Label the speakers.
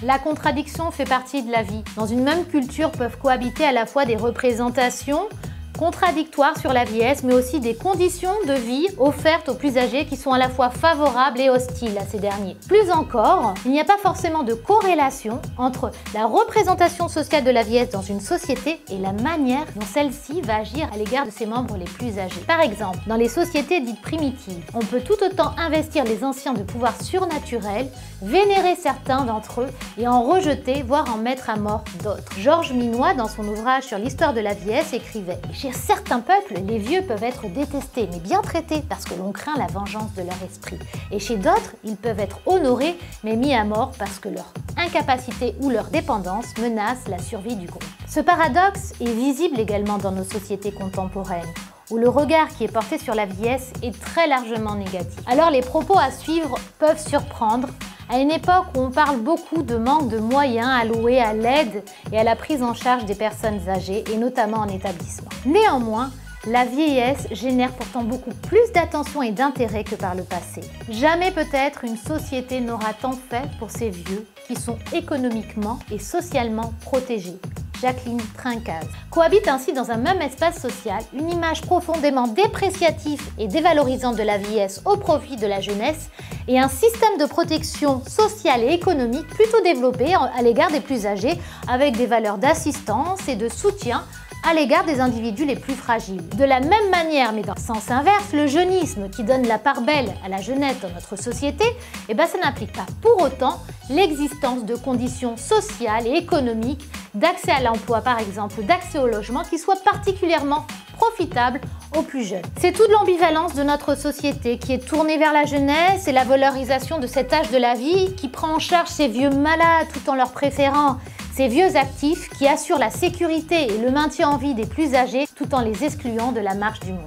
Speaker 1: La contradiction fait partie de la vie. Dans une même culture peuvent cohabiter à la fois des représentations contradictoires sur la vieillesse, mais aussi des conditions de vie offertes aux plus âgés qui sont à la fois favorables et hostiles à ces derniers. Plus encore, il n'y a pas forcément de corrélation entre la représentation sociale de la vieillesse dans une société et la manière dont celle-ci va agir à l'égard de ses membres les plus âgés. Par exemple, dans les sociétés dites primitives, on peut tout autant investir les anciens de pouvoirs surnaturels, vénérer certains d'entre eux et en rejeter, voire en mettre à mort d'autres. Georges Minois, dans son ouvrage sur l'histoire de la vieillesse, écrivait: chez certains peuples, les vieux peuvent être détestés, mais bien traités parce que l'on craint la vengeance de leur esprit. Et chez d'autres, ils peuvent être honorés, mais mis à mort parce que leur incapacité ou leur dépendance menace la survie du groupe. Ce paradoxe est visible également dans nos sociétés contemporaines, où le regard qui est porté sur la vieillesse est très largement négatif. Alors les propos à suivre peuvent surprendre, à une époque où on parle beaucoup de manque de moyens alloués à l'aide et à la prise en charge des personnes âgées, et notamment en établissement. Néanmoins, la vieillesse génère pourtant beaucoup plus d'attention et d'intérêt que par le passé. Jamais peut-être une société n'aura tant fait pour ces vieux qui sont économiquement et socialement protégés. Jacqueline Trincaz. Cohabite ainsi dans un même espace social une image profondément dépréciative et dévalorisante de la vieillesse au profit de la jeunesse et un système de protection sociale et économique plutôt développé à l'égard des plus âgés, avec des valeurs d'assistance et de soutien à l'égard des individus les plus fragiles. De la même manière, mais dans le sens inverse, le jeunisme qui donne la part belle à la jeunesse dans notre société, ça n'implique pas pour autant l'existence de conditions sociales et économiques, d'accès à l'emploi par exemple, ou d'accès au logement qui soient particulièrement profitables aux plus jeunes. C'est toute l'ambivalence de notre société qui est tournée vers la jeunesse et la valorisation de cet âge de la vie qui prend en charge ces vieux malades tout en leur préférant ces vieux actifs qui assurent la sécurité et le maintien en vie des plus âgés tout en les excluant de la marche du monde.